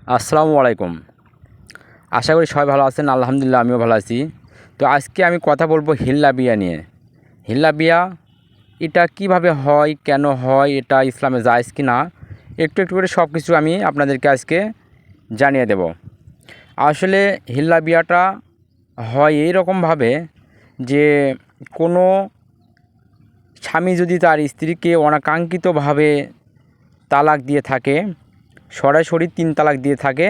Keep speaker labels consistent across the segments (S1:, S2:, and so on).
S1: আসসালামু আলাইকুম। আশা করি সবাই ভালো আছেন। আলহামদুলিল্লাহ আমিও ভালো আছি। তো আজকে আমি কথা বলবো হিল্লা বিয়া নিয়ে। হিল্লা বিয়া এটা কিভাবে হয়, কেন হয়, এটা ইসলামে জায়েজ কি না, একটু একটু করে সব কিছু আমি আপনাদেরকে আজকে জানিয়ে দেব। আসলে হিল্লা বিয়াটা হয় এইরকমভাবে যে কোনো স্বামী যদি তার স্ত্রীকে অনাকাঙ্ক্ষিতভাবে তালাক দিয়ে থাকে, সরাসরি 3 তালাক দিয়ে থাকে,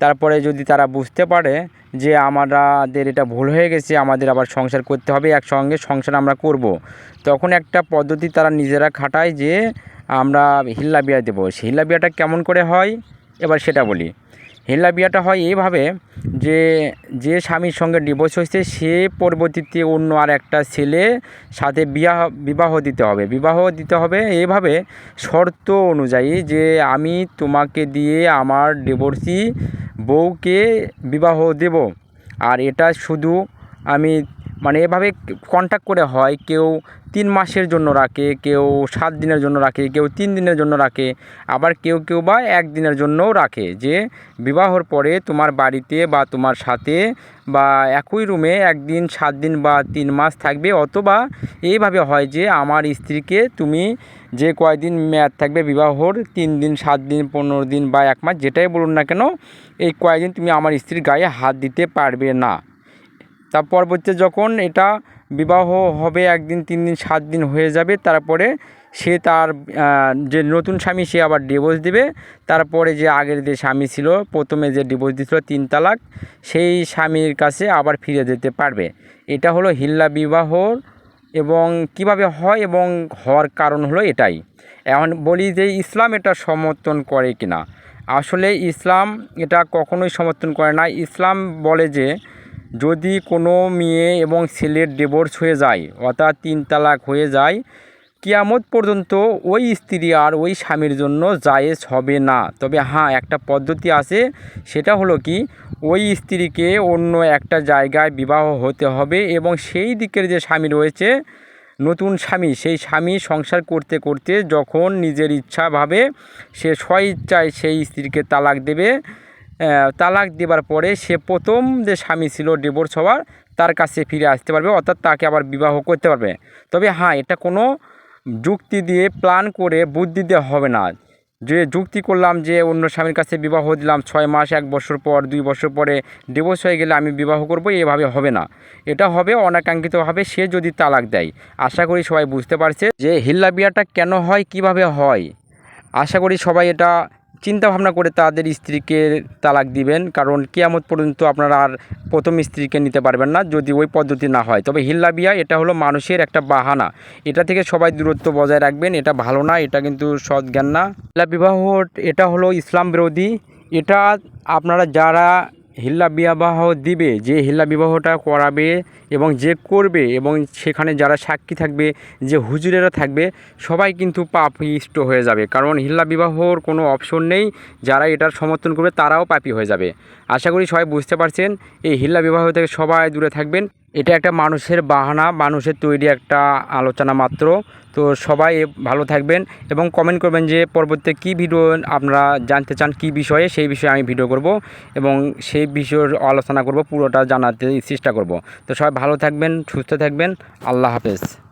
S1: তারপরে যদি তারা বুঝতে পারে যে আমাদের এটা ভুল হয়ে গেছে, আমাদের আবার সংসার করতে হবে, একসঙ্গে সংসার আমরা করব, তখন একটা পদ্ধতি তারা নিজেরা খাটায় যে আমরা হিল্লা বিয়া দেবো। সেই হিল্লা বিয়াটা কেমন করে হয় এবার সেটা বলি। হিল্লা বিয়াটা হয় এইভাবে যে যে স্বামীর সঙ্গে ডিভোর্স হয়েছে সে পরবর্তীতে অন্য আর একটা ছেলে সাথে বিবাহ দিতে হবে এইভাবে শর্ত অনুযায়ী যে আমি তোমাকে দিয়ে আমার ডিভোর্সি বউকে বিবাহ দেব। আর এটা শুধু আমি এভাবে কন্ট্যাক্ট করে হয়, কেউ 3 মাসের জন্য রাখে, কেউ 7 দিনের জন্য রাখে, কেউ 3 দিনের জন্য রাখে, আবার কেউ বা 1 দিনের জন্যও রাখে যে বিবাহর পরে তোমার বাড়িতে বা তোমার সাথে বা একই রুমে 1 দিন, 7 দিন বা 3 মাস থাকবে। অথবা এইভাবে হয় যে আমার স্ত্রীকে তুমি যে কয়দিন মেয়াদ থাকবে বিবাহর, 3 দিন, 7 দিন, 15 দিন বা 1 মাস, যেটাই বলুন না কেন, এই কয়দিন তুমি আমার স্ত্রীর গায়ে হাত দিতে পারবে না। তার পরবর্তীতে যখন এটা বিবাহ হবে 1 দিন, 3 দিন, 7 দিন হয়ে যাবে, তারপরে সে তার যে নতুন স্বামী সে আবার ডিভোর্স দেবে। তারপরে যে আগের যে স্বামী ছিল, প্রথমে যে ডিভোর্স দিয়েছিল 3 তালাক, সেই স্বামীর কাছে আবার ফিরে যেতে পারবে। এটা হলো হিল্লা বিবাহর এবং কিভাবে হয় এবং হওয়ার কারণ হলো এটাই। এখন বলি যে ইসলাম এটা সমর্থন করে কিনা। আসলে ইসলাম এটা কখনোই সমর্থন করে না। ইসলাম বলে যে যদি কোনো মেয়ে এবং ছেলের ডিভোর্স হয়ে যায়, অর্থাৎ 3 তালাক হয়ে যায়, কিয়ামত পর্যন্ত ওই স্ত্রী আর ওই স্বামীর জন্য জায়েজ হবে না। তবে হ্যাঁ, একটা পদ্ধতি আছে, সেটা হলো কি, ওই স্ত্রীকে অন্য একটা জায়গায় বিবাহ হতে হবে এবং সেই দিকের যে স্বামী রয়েছে, নতুন স্বামী, সেই স্বামী সংসার করতে করতে যখন নিজের ইচ্ছাভাবে সে স্বইচ্ছায় সেই স্ত্রীকে তালাক দেবে, তালাক দেবার পরে সে প্রথম যে স্বামী ছিল ডিভোর্স হওয়ার, তার কাছে ফিরে আসতে পারবে, অর্থাৎ তাকে আবার বিবাহ করতে পারবে। তবে হ্যাঁ, এটা কোনো যুক্তি দিয়ে প্ল্যান করে বুদ্ধি দিয়ে হবে না। যে যুক্তি করলাম যে অন্য স্বামীর কাছে বিবাহ দিলাম, 6 মাস, 1 বছর পর, 2 বছর পরে ডিভোর্স হয়ে গেলে আমি বিবাহ করব, এভাবে হবে না। এটা হবে অনাকাঙ্ক্ষিতভাবে সে যদি তালাক দেয়। আশা করি সবাই বুঝতে পারছে যে হিল্লা বিয়াটা কেন হয়, কিভাবে হয়। আশা করি সবাই এটা চিন্তা ভাবনা করে তাদের স্ত্রীকে তালাক দিবেন, কারণ কিয়ামত পর্যন্ত আপনারা আর প্রথম স্ত্রীকে নিতে পারবেন না যদি ওই পদ্ধতি না হয়। তবে হিল্লা বিয়া এটা হলো মানুষের একটা বাহানা, এটা থেকে সবাই দূরত্ব বজায় রাখবেন। এটা ভালো না, এটা কিন্তু সৎ জ্ঞান না। হিল্লা বিবাহ এটা হলো ইসলাম বিরোধী। এটা আপনারা যারা হিল্লা বিবাহ দিবে, যে হিল্লা বিবাহটা করাবে এবং যে করবে এবং সেখানে যারা সাক্ষী থাকবে, যে হুজুরেরা থাকবে, সবাই কিন্তু পাপিষ্ট হয়ে যাবে, কারণ হিল্লা বিবাহর কোনো অপশন নেই। যারা এটার সমর্থন করবে তারাও পাপী হয়ে যাবে। আশা করি সবাই বুঝতে পারছেন। এই হিল্লা বিবাহ থেকে সবাই দূরে থাকবেন। এটা একটা মানুষের বাহানা, মানুষের তৈরি একটা আলোচনা মাত্র। তো সবাই ভালো থাকবেন এবং কমেন্ট করবেন যে পরবর্তীতে কী ভিডিও আপনারা জানতে চান, কী বিষয়ে, সেই বিষয়ে আমি ভিডিও করব এবং সেই বিষয়ের আলোচনা করব, পুরোটা জানাতে চেষ্টা করব। তো সবাই ভালো থাকবেন, সুস্থ থাকবেন। আল্লাহ হাফেজ।